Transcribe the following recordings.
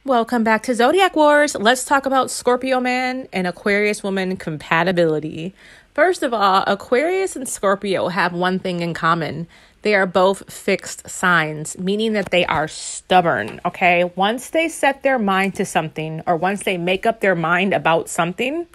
Welcome back to Zodiac Wars. Let's talk about Scorpio man and Aquarius woman compatibility. First of all, Aquarius and Scorpio have one thing in common. They are both fixed signs, meaning that they are stubborn, okay? Once they set their mind to something, or once they make up their mind about something,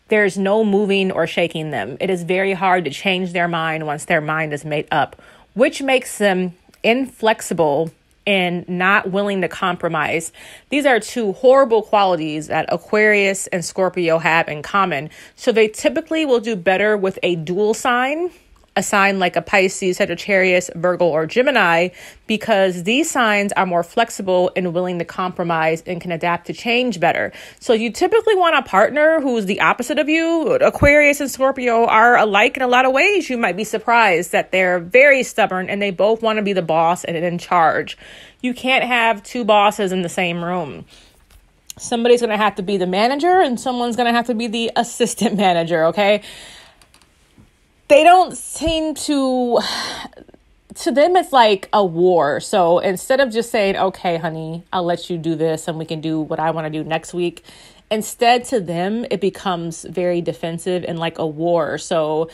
there's no moving or shaking them. It is very hard to change their mind once their mind is made up, which makes them inflexible and not willing to compromise. These are two horrible qualities that Aquarius and Scorpio have in common. So they typically will do better with a dual sign, a sign like a Pisces, Sagittarius, Virgo, or Gemini, because these signs are more flexible and willing to compromise and can adapt to change better. So you typically want a partner who's the opposite of you. Aquarius and Scorpio are alike in a lot of ways. You might be surprised that they're very stubborn and they both want to be the boss and in charge. You can't have two bosses in the same room. Somebody's going to have to be the manager and someone's going to have to be the assistant manager, okay? They don't seem to them, it's like a war. So instead of just saying, okay, honey, I'll let you do this and we can do what I want to do next week, instead to them, it becomes very defensive and like a war. So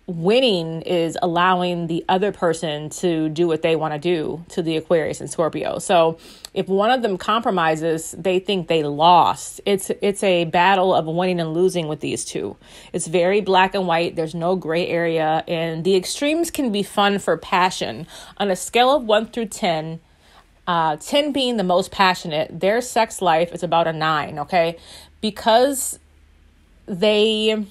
winning is allowing the other person to do what they want to do to the Aquarius and Scorpio. So if one of them compromises, they think they lost. It's a battle of winning and losing with these two. It's very black and white. There's no gray area. And the extremes can be fun for passion. On a scale of 1 through 10, 10 being the most passionate, their sex life is about a 9, okay? Because they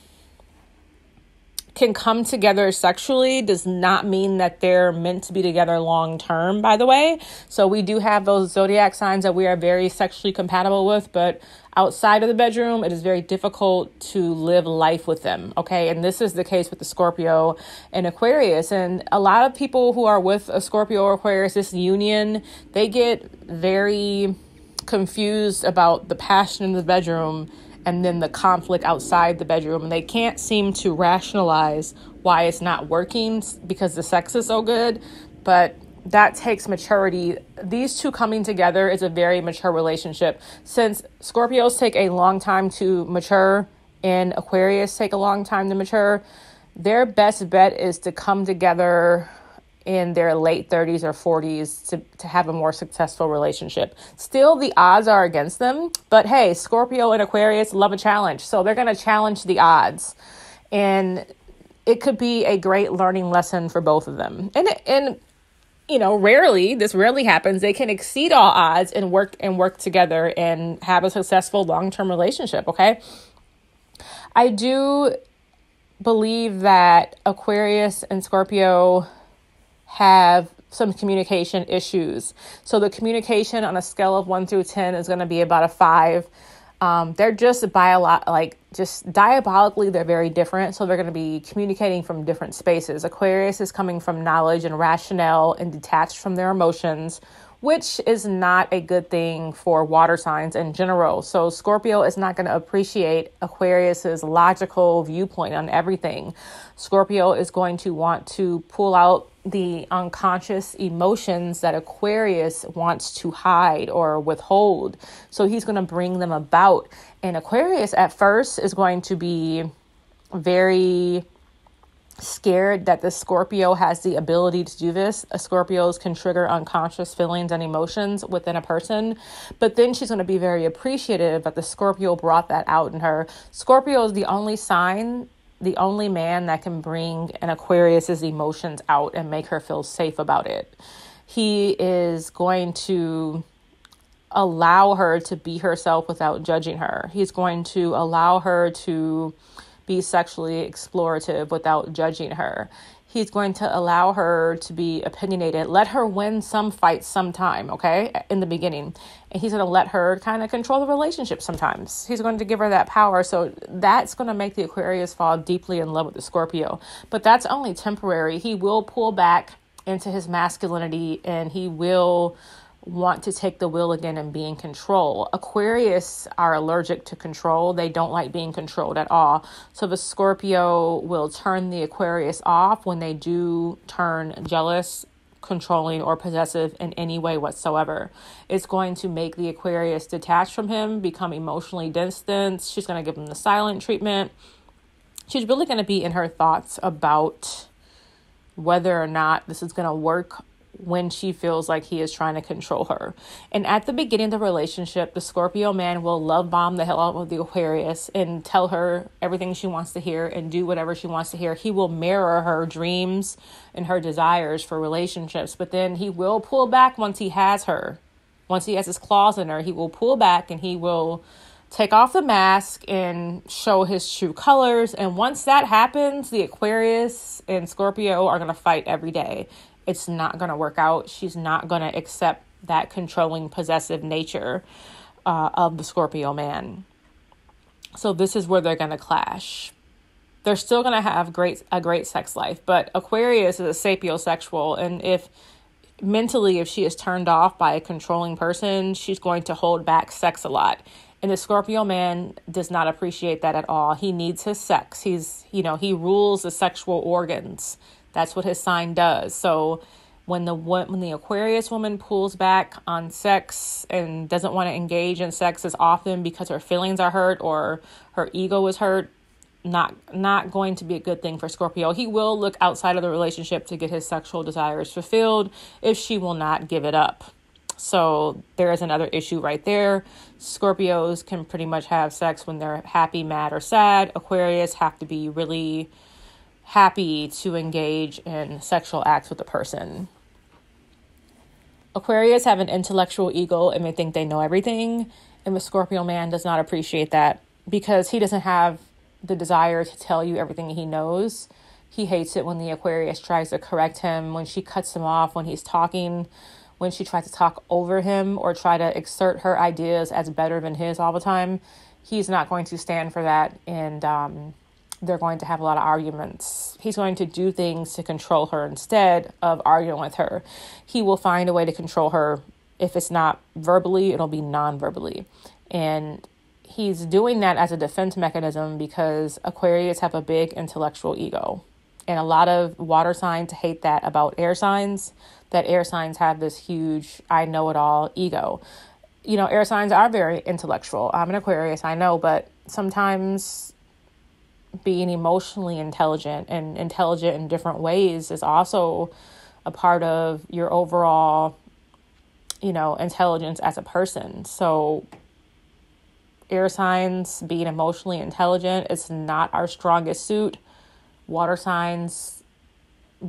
can come together sexually does not mean that they're meant to be together long term, by the way. So we do have those zodiac signs that we are very sexually compatible with, but outside of the bedroom, it is very difficult to live life with them, okay? And this is the case with the Scorpio and Aquarius. And a lot of people who are with a Scorpio or Aquarius, this union, they get very confused about the passion in the bedroom and then the conflict outside the bedroom. And they can't seem to rationalize why it's not working because the sex is so good. But that takes maturity. These two coming together is a very mature relationship. Since Scorpios take a long time to mature and Aquarius take a long time to mature, their best bet is to come together in their late 30s or 40s to have a more successful relationship. Still, the odds are against them, but hey, Scorpio and Aquarius love a challenge, so they're going to challenge the odds, and it could be a great learning lesson for both of them. And you know, this rarely happens. They can exceed all odds and work together and have a successful long-term relationship, okay? I do believe that Aquarius and Scorpio have some communication issues. So the communication on a scale of 1 through 10 is going to be about a 5. They're just diabolically, they're very different. So they're going to be communicating from different spaces. Aquarius is coming from knowledge and rationale and detached from their emotions, which is not a good thing for water signs in general. So Scorpio is not going to appreciate Aquarius's logical viewpoint on everything. Scorpio is going to want to pull out the unconscious emotions that Aquarius wants to hide or withhold. So he's going to bring them about. And Aquarius at first is going to be very scared that the Scorpio has the ability to do this. Scorpios can trigger unconscious feelings and emotions within a person, but then she's going to be very appreciative that the Scorpio brought that out in her. Scorpio is the only man that can bring an Aquarius's emotions out and make her feel safe about it. He is going to allow her to be herself without judging her. He's going to allow her to be sexually explorative without judging her. He's going to allow her to be opinionated, let her win some fights sometime, okay, in the beginning. And he's going to let her kind of control the relationship sometimes. He's going to give her that power. So that's going to make the Aquarius fall deeply in love with the Scorpio. But that's only temporary. He will pull back into his masculinity and he will want to take the wheel again and be in control. Aquarius are allergic to control. They don't like being controlled at all. So the Scorpio will turn the Aquarius off when they do turn jealous, controlling or possessive in any way whatsoever. It's going to make the Aquarius detach from him, become emotionally distant. She's going to give him the silent treatment. She's really going to be in her thoughts about whether or not this is going to work when she feels like he is trying to control her. And at the beginning of the relationship, the Scorpio man will love bomb the hell out of the Aquarius and tell her everything she wants to hear and do whatever she wants to hear. He will mirror her dreams and her desires for relationships, but then he will pull back once he has her. Once he has his claws in her, he will pull back and he will take off the mask and show his true colors. And once that happens, the Aquarius and Scorpio are going to fight every day. It's not going to work out. She's not going to accept that controlling, possessive nature of the Scorpio man. So this is where they're going to clash. They're still going to have a great sex life, but Aquarius is a sapiosexual, and if she is turned off by a controlling person, she's going to hold back sex a lot. And the Scorpio man does not appreciate that at all. He needs his sex. He rules the sexual organs. That's what his sign does. So when the Aquarius woman pulls back on sex and doesn't want to engage in sex as often because her feelings are hurt or her ego is hurt, not going to be a good thing for Scorpio. He will look outside of the relationship to get his sexual desires fulfilled if she will not give it up. So there is another issue right there. Scorpios can pretty much have sex when they're happy, mad, or sad. Aquarius have to be really happy to engage in sexual acts with a person. Aquarius have an intellectual ego and they think they know everything. And the Scorpio man does not appreciate that because he doesn't have the desire to tell you everything he knows. He hates it when the Aquarius tries to correct him, when she cuts him off when he's talking, when she tries to talk over him or try to exert her ideas as better than his all the time. He's not going to stand for that, and they're going to have a lot of arguments. He's going to do things to control her instead of arguing with her. He will find a way to control her. If it's not verbally, it'll be non-verbally. And he's doing that as a defense mechanism because Aquarius have a big intellectual ego. And a lot of water signs hate that about air signs, that air signs have this huge I know it all ego. Air signs are very intellectual. I'm an Aquarius, I know, but sometimes being emotionally intelligent and intelligent in different ways is also a part of your overall, intelligence as a person. So air signs being emotionally intelligent is not our strongest suit. Water signs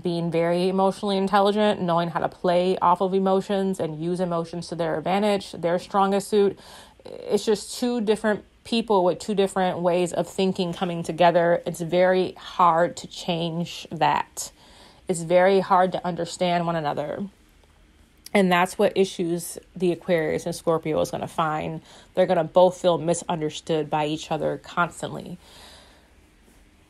being very emotionally intelligent, knowing how to play off of emotions and use emotions to their advantage, their strongest suit. It's just two different people with two different ways of thinking coming together. It's very hard to change that. It's very hard to understand one another. And that's what issues the Aquarius and Scorpio is going to find. They're going to both feel misunderstood by each other constantly.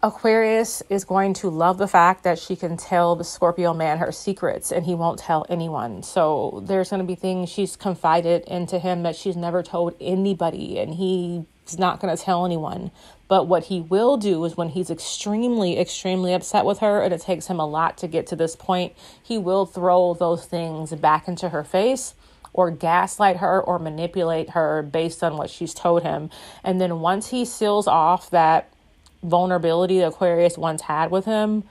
Aquarius is going to love the fact that she can tell the Scorpio man her secrets and he won't tell anyone. So there's going to be things she's confided into him that she's never told anybody, and he's not going to tell anyone. But what he will do is when he's extremely, extremely upset with her, and it takes him a lot to get to this point, he will throw those things back into her face or gaslight her or manipulate her based on what she's told him. And then once he seals off that vulnerability the Aquarius once had with him,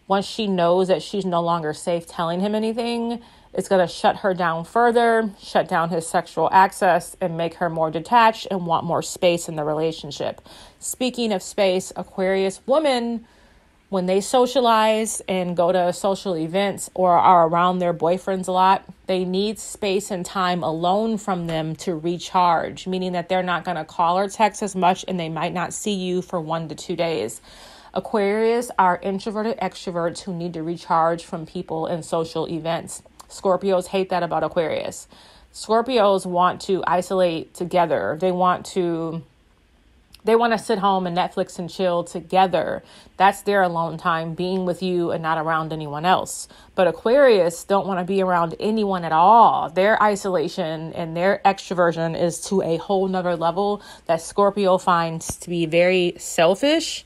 once she knows that she's no longer safe telling him anything, it's going to shut her down further, shut down his sexual access, and make her more detached and want more space in the relationship. Speaking of space, Aquarius women, when they socialize and go to social events or are around their boyfriends a lot, they need space and time alone from them to recharge, meaning that they're not going to call or text as much and they might not see you for 1 to 2 days. Aquarius are introverted extroverts who need to recharge from people and social events. Scorpios hate that about Aquarius. Scorpios want to isolate together. They want to sit home and Netflix and chill together. That's their alone time, being with you and not around anyone else. But Aquarius don't want to be around anyone at all. Their isolation and their extroversion is to a whole nother level that Scorpio finds to be very selfish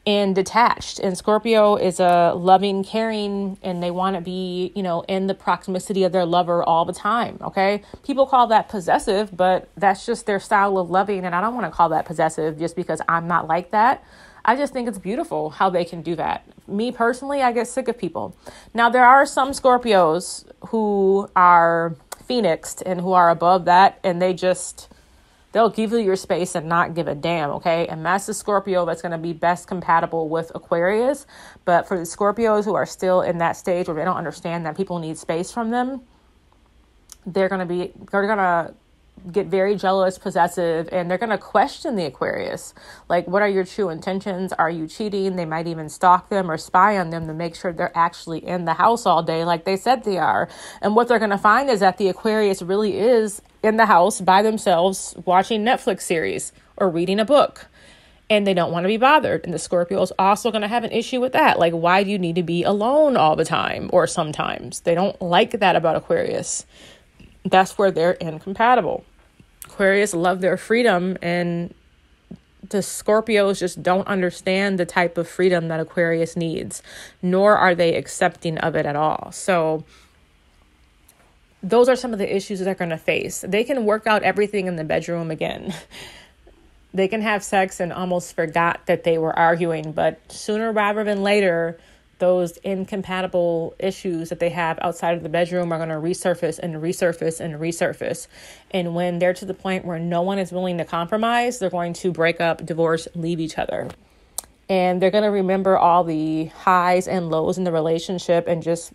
and detached. And Scorpio is a loving, caring, and they want to be, in the proximity of their lover all the time. Okay. People call that possessive, but that's just their style of loving. And I don't want to call that possessive just because I'm not like that. I just think it's beautiful how they can do that. Me personally, I get sick of people. Now, there are some Scorpios who are phoenixed and who are above that, and they'll give you your space and not give a damn, okay? And that's the Scorpio that's going to be best compatible with Aquarius. But for the Scorpios who are still in that stage where they don't understand that people need space from them, they're going to get very jealous, possessive, and they're going to question the Aquarius. Like, what are your true intentions? Are you cheating? They might even stalk them or spy on them to make sure they're actually in the house all day like they said they are. And what they're going to find is that the Aquarius really is in the house by themselves watching Netflix series or reading a book. And they don't want to be bothered. And the Scorpio is also going to have an issue with that. Like, why do you need to be alone all the time or sometimes? They don't like that about Aquarius. That's where they're incompatible. Aquarius love their freedom, and the Scorpios just don't understand the type of freedom that Aquarius needs, nor are they accepting of it at all. So those are some of the issues that they're going to face. They can work out everything in the bedroom again. They can have sex and almost forgot that they were arguing, but sooner rather than later, those incompatible issues that they have outside of the bedroom are going to resurface and resurface and resurface. And when they're to the point where no one is willing to compromise, they're going to break up, divorce, leave each other. And they're going to remember all the highs and lows in the relationship and just,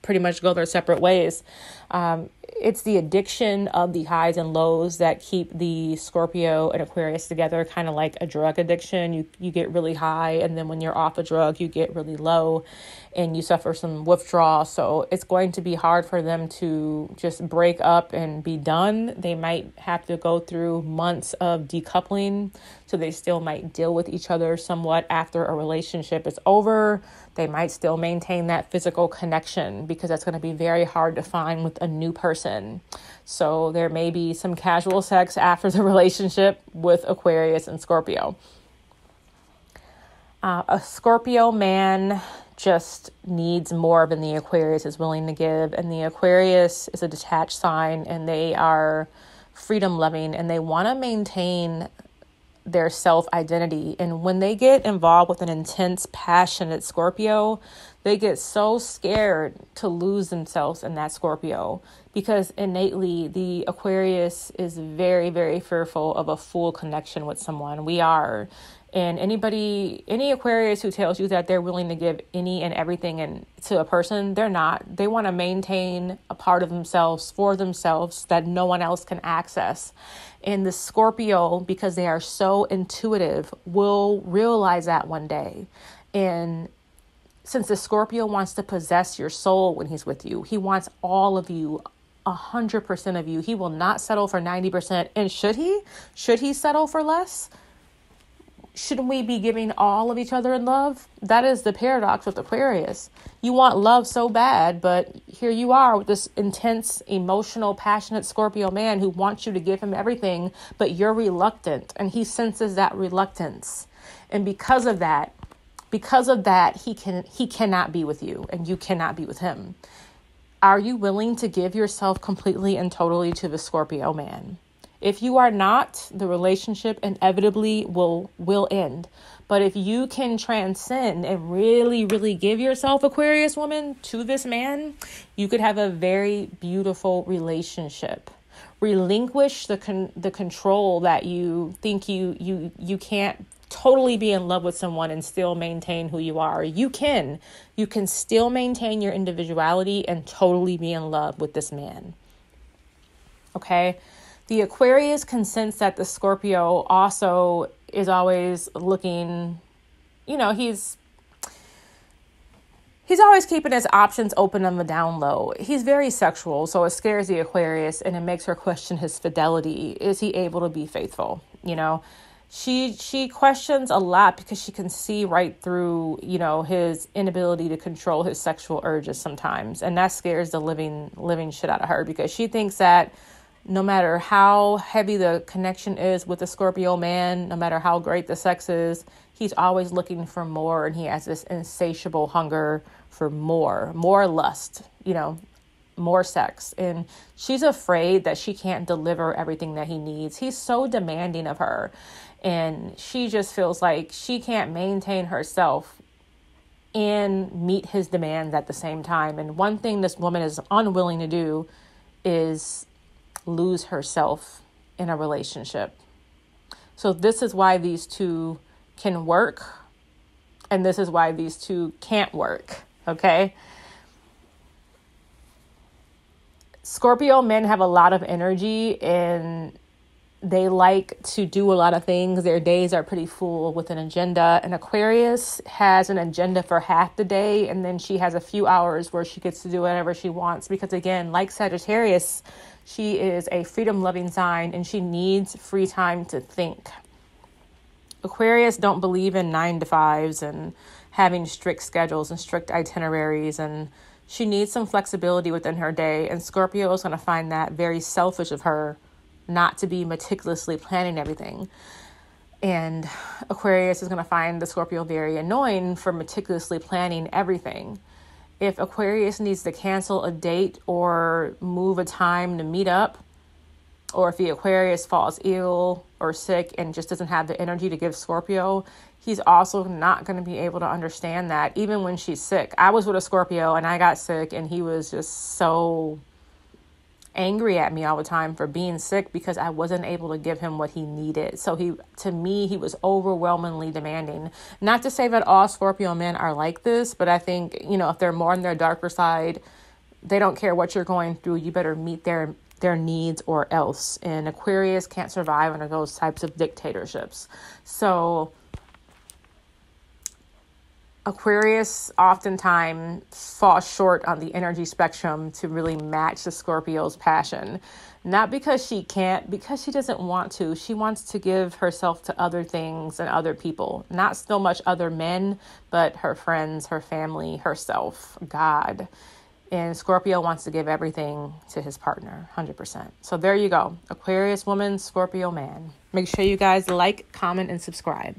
pretty much go their separate ways. It's the addiction of the highs and lows that keep the Scorpio and Aquarius together, kind of like a drug addiction. You get really high, and then when you're off a drug, you get really low and you suffer some withdrawal. So it's going to be hard for them to just break up and be done. They might have to go through months of decoupling, so they still might deal with each other somewhat after a relationship is over. They might still maintain that physical connection because that's going to be very hard to find with a new person. So there may be some casual sex after the relationship with Aquarius and Scorpio. A Scorpio man just needs more than the Aquarius is willing to give. And the Aquarius is a detached sign, and they are freedom loving, and they want to maintain their self-identity. And when they get involved with an intense, passionate Scorpio, they get so scared to lose themselves in that Scorpio, because innately the Aquarius is very, very fearful of a full connection with someone. We are. And any Aquarius who tells you that they're willing to give any and everything to a person, they're not. They want to maintain a part of themselves for themselves that no one else can access. And the Scorpio, because they are so intuitive, will realize that one day. And since the Scorpio wants to possess your soul when he's with you, he wants all of you, 100% of you. He will not settle for 90%. And should he? Should he settle for less? Shouldn't we be giving all of each other in love? That is the paradox with Aquarius. You want love so bad, but here you are with this intense, emotional, passionate Scorpio man who wants you to give him everything, but you're reluctant, and he senses that reluctance. And because of that, he cannot be with you, and you cannot be with him. Are you willing to give yourself completely and totally to the Scorpio man? If you are not, the relationship inevitably will end. But if you can transcend and really, really give yourself, Aquarius woman, to this man, you could have a very beautiful relationship. Relinquish the control that you think you can't totally be in love with someone and still maintain who you are. You can still maintain your individuality and totally be in love with this man. Okay? The Aquarius can sense that the Scorpio also is always looking, he's always keeping his options open on the down low. He's very sexual, so it scares the Aquarius and it makes her question his fidelity. Is he able to be faithful? She questions a lot because she can see right through, his inability to control his sexual urges sometimes. And that scares the living shit out of her, because she thinks that no matter how heavy the connection is with the Scorpio man, no matter how great the sex is, he's always looking for more, and he has this insatiable hunger for more lust, more sex. And she's afraid that she can't deliver everything that he needs. He's so demanding of her, and she just feels like she can't maintain herself and meet his demands at the same time. And one thing this woman is unwilling to do is lose herself in a relationship. So this is why these two can work, and this is why these two can't work, okay? Scorpio men have a lot of energy, and they like to do a lot of things. Their days are pretty full with an agenda. And Aquarius has an agenda for half the day, and then she has a few hours where she gets to do whatever she wants. Because again, like Sagittarius, she is a freedom-loving sign, and she needs free time to think. Aquarius don't believe in 9-to-5s and having strict schedules and strict itineraries, and she needs some flexibility within her day. And Scorpio is going to find that very selfish of her not to be meticulously planning everything. And Aquarius is going to find the Scorpio very annoying for meticulously planning everything. If Aquarius needs to cancel a date or move a time to meet up, or if the Aquarius falls ill or sick and just doesn't have the energy to give Scorpio, he's also not going to be able to understand that, even when she's sick. I was with a Scorpio and I got sick, and he was just so angry at me all the time for being sick because I wasn't able to give him what he needed. So to me, he was overwhelmingly demanding. Not to say that all Scorpio men are like this, but I think, if they're more on their darker side, they don't care what you're going through. You better meet their needs or else. And Aquarius can't survive under those types of dictatorships. So Aquarius oftentimes falls short on the energy spectrum to really match the Scorpio's passion. Not because she can't, because she doesn't want to. She wants to give herself to other things and other people. Not so much other men, but her friends, her family, herself, God. And Scorpio wants to give everything to his partner, 100%. So there you go. Aquarius woman, Scorpio man. Make sure you guys like, comment, and subscribe.